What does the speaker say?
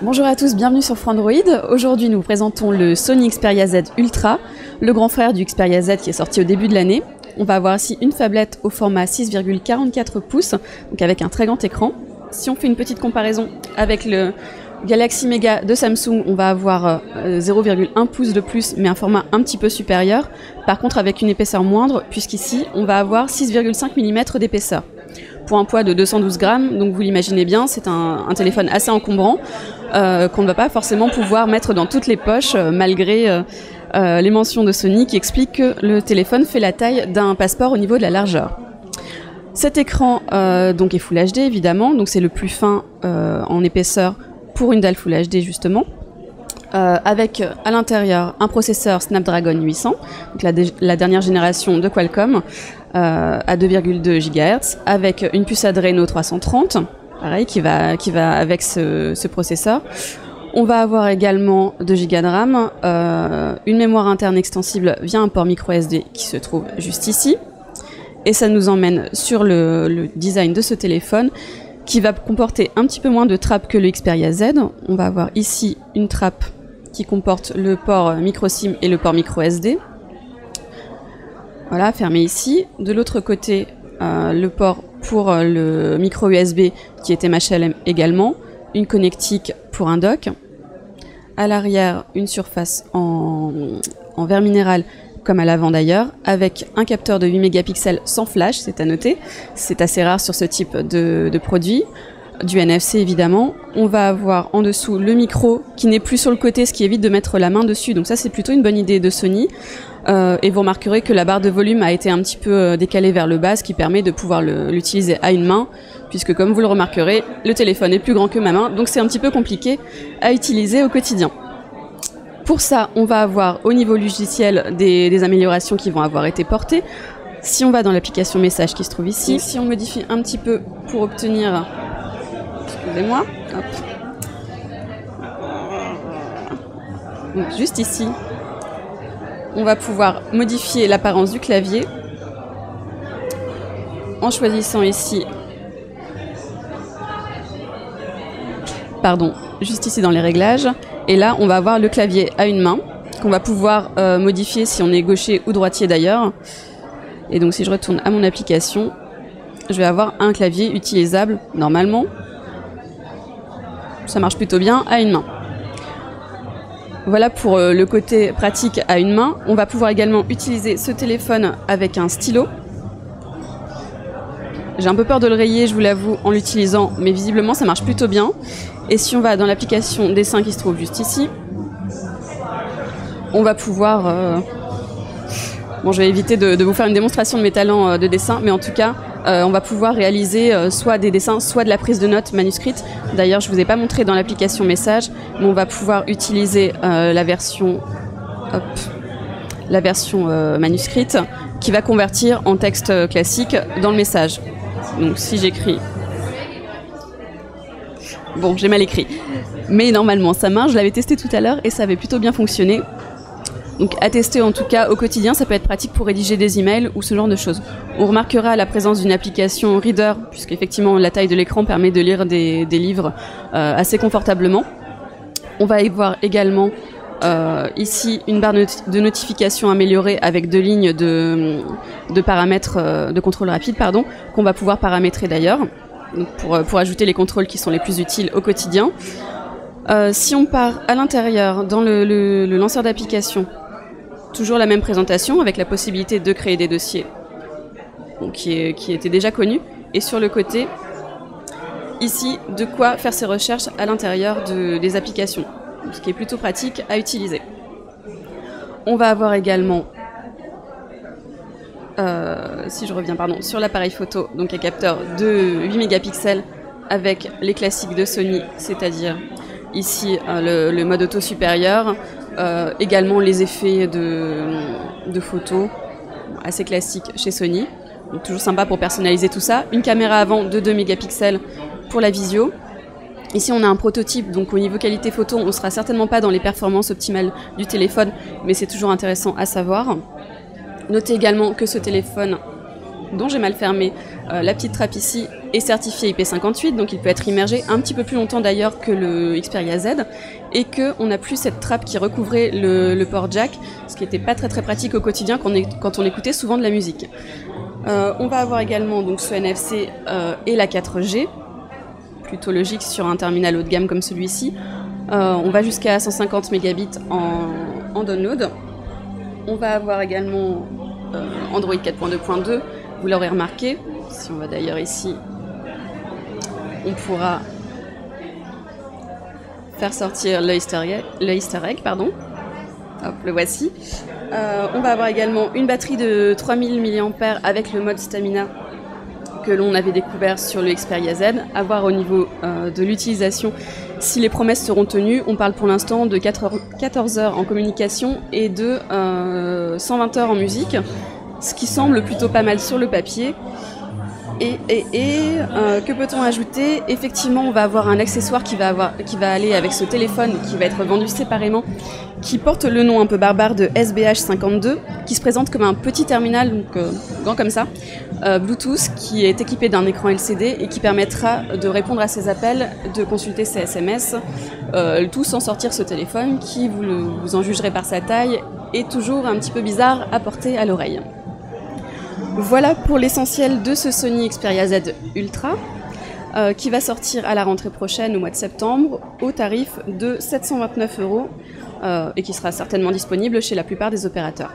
Bonjour à tous, bienvenue sur Frandroid. Aujourd'hui nous vous présentons le Sony Xperia Z Ultra, le grand frère du Xperia Z qui est sorti au début de l'année. On va avoir ici une phablette au format 6,44 pouces, donc avec un très grand écran. Si on fait une petite comparaison avec le Galaxy Mega de Samsung, on va avoir 0,1 pouce de plus, mais un format un petit peu supérieur. Par contre avec une épaisseur moindre, puisqu'ici on va avoir 6,5 mm d'épaisseur. Pour un poids de 212 grammes, donc vous l'imaginez bien, c'est un téléphone assez encombrant qu'on ne va pas forcément pouvoir mettre dans toutes les poches malgré les mentions de Sony qui expliquent que le téléphone fait la taille d'un passeport au niveau de la largeur. Cet écran donc est Full HD évidemment, donc c'est le plus fin en épaisseur pour une dalle Full HD justement. Avec à l'intérieur un processeur Snapdragon 800, donc la dernière génération de Qualcomm, à 2,2 GHz, avec une puce Adreno 330, pareil, qui va avec ce processeur. On va avoir également 2 Go de RAM, une mémoire interne extensible via un port micro SD qui se trouve juste ici. Et ça nous emmène sur le design de ce téléphone, qui va comporter un petit peu moins de trappes que le Xperia Z. On va avoir ici une trappe qui comporte le port micro SIM et le port micro SD. Voilà, fermé ici. De l'autre côté, le port pour le micro USB qui est MHLM également. Une connectique pour un dock. À l'arrière, une surface en verre minéral comme à l'avant d'ailleurs, avec un capteur de 8 mégapixels sans flash, c'est à noter. C'est assez rare sur ce type de produit. Du NFC évidemment. On va avoir en dessous le micro qui n'est plus sur le côté, ce qui évite de mettre la main dessus. Donc ça c'est plutôt une bonne idée de Sony. Et vous remarquerez que la barre de volume a été un petit peu décalée vers le bas, ce qui permet de pouvoir l'utiliser à une main, puisque comme vous le remarquerez, le téléphone est plus grand que ma main, donc c'est un petit peu compliqué à utiliser au quotidien. Pour ça, on va avoir au niveau logiciel des améliorations qui vont avoir été portées. Si on va dans l'application message qui se trouve ici, si on modifie un petit peu pour obtenir... Excusez-moi. Donc juste ici, on va pouvoir modifier l'apparence du clavier en choisissant ici, juste ici dans les réglages. Et là, on va avoir le clavier à une main qu'on va pouvoir modifier si on est gaucher ou droitier d'ailleurs. Et donc si je retourne à mon application, je vais avoir un clavier utilisable normalement. Ça marche plutôt bien à une main. Voilà pour le côté pratique à une main. On va pouvoir également utiliser ce téléphone avec un stylo. J'ai un peu peur de le rayer, je vous l'avoue, en l'utilisant, mais visiblement ça marche plutôt bien. Et si on va dans l'application dessin qui se trouve juste ici, on va pouvoir... Bon, je vais éviter de vous faire une démonstration de mes talents de dessin, mais en tout cas, on va pouvoir réaliser soit des dessins, soit de la prise de notes manuscrite. D'ailleurs, je ne vous ai pas montré dans l'application message, mais on va pouvoir utiliser la version manuscrite qui va convertir en texte classique dans le message. Donc si j'écris... Bon, j'ai mal écrit. Mais normalement, ça marche. Je l'avais testé tout à l'heure et ça avait plutôt bien fonctionné. Donc à tester en tout cas au quotidien, ça peut être pratique pour rédiger des emails ou ce genre de choses. On remarquera la présence d'une application Reader, puisqu'effectivement la taille de l'écran permet de lire des livres assez confortablement. On va y voir également ici une barre de notification améliorée avec 2 lignes de paramètres de contrôle rapide, qu'on va pouvoir paramétrer d'ailleurs, pour ajouter les contrôles qui sont les plus utiles au quotidien. Si on part à l'intérieur dans le lanceur d'application, toujours la même présentation avec la possibilité de créer des dossiers donc qui étaient déjà connus. Et sur le côté, ici, de quoi faire ses recherches à l'intérieur des applications, ce qui est plutôt pratique à utiliser. On va avoir également, si je reviens sur l'appareil photo, donc un capteur de 8 mégapixels avec les classiques de Sony, c'est-à-dire ici le mode auto supérieur, également les effets de photos assez classiques chez Sony, donc toujours sympa pour personnaliser tout ça. Une caméra avant de 2 mégapixels pour la visio. Ici on a un prototype, donc au niveau qualité photo on ne sera certainement pas dans les performances optimales du téléphone, mais c'est toujours intéressant à savoir. Notez également que ce téléphone dont j'ai mal fermé la petite trappe ici, est certifié IP58, donc il peut être immergé un petit peu plus longtemps d'ailleurs que le Xperia Z, et qu'on n'a plus cette trappe qui recouvrait le port jack, ce qui n'était pas très pratique au quotidien quand on écoutait souvent de la musique. On va avoir également donc ce NFC et la 4G, plutôt logique sur un terminal haut de gamme comme celui-ci. On va jusqu'à 150 mégabits en download. On va avoir également Android 4.2.2, vous l'aurez remarqué. Si on va d'ailleurs ici, on pourra faire sortir le Easter egg, pardon. Hop, le voici. On va avoir également une batterie de 3000 mAh avec le mode Stamina que l'on avait découvert sur le Xperia Z. À voir au niveau de l'utilisation si les promesses seront tenues. On parle pour l'instant de 14 heures en communication et de 120 heures en musique, ce qui semble plutôt pas mal sur le papier. Que peut-on ajouter? Effectivement, on va avoir un accessoire qui va aller avec ce téléphone, qui va être vendu séparément, qui porte le nom un peu barbare de SBH52, qui se présente comme un petit terminal, donc grand comme ça, Bluetooth, qui est équipé d'un écran LCD et qui permettra de répondre à ses appels, de consulter ses SMS, tout sans sortir ce téléphone qui, vous en jugerez par sa taille, est toujours un petit peu bizarre à porter à l'oreille. Voilà pour l'essentiel de ce Sony Xperia Z Ultra qui va sortir à la rentrée prochaine au mois de septembre au tarif de 729 € et qui sera certainement disponible chez la plupart des opérateurs.